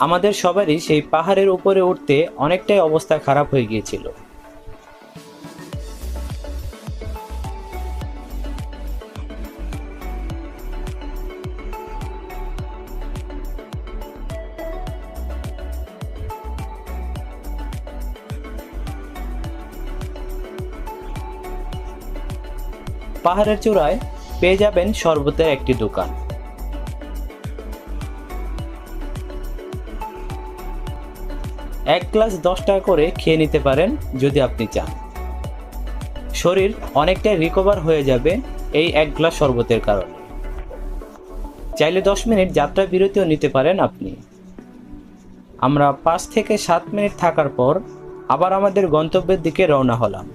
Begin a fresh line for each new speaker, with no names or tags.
আমাদের সবারই সেই পাহাড়ের উপরে উঠতে অনেকটাই অবস্থা খারাপ হয়ে গিয়েছিল। পাহাড়ের চূড়ায় পেয়ে যাবেন শরবতের একটি দোকান। এক গ্লাস 10 টাকা করে খেয়ে নিতে পারেন যদি আপনি চান। শরীর অনেকটাই রিকভার হয়ে যাবে এই এক গ্লাস শরবতের কারণে। চাইলে 10 মিনিট যাত্রা বিরতিও নিতে পারেন আপনি। আমরা 5 থেকে 7 মিনিট থাকার পর আবার আমাদের গন্তব্যের দিকে রওনা হলাম।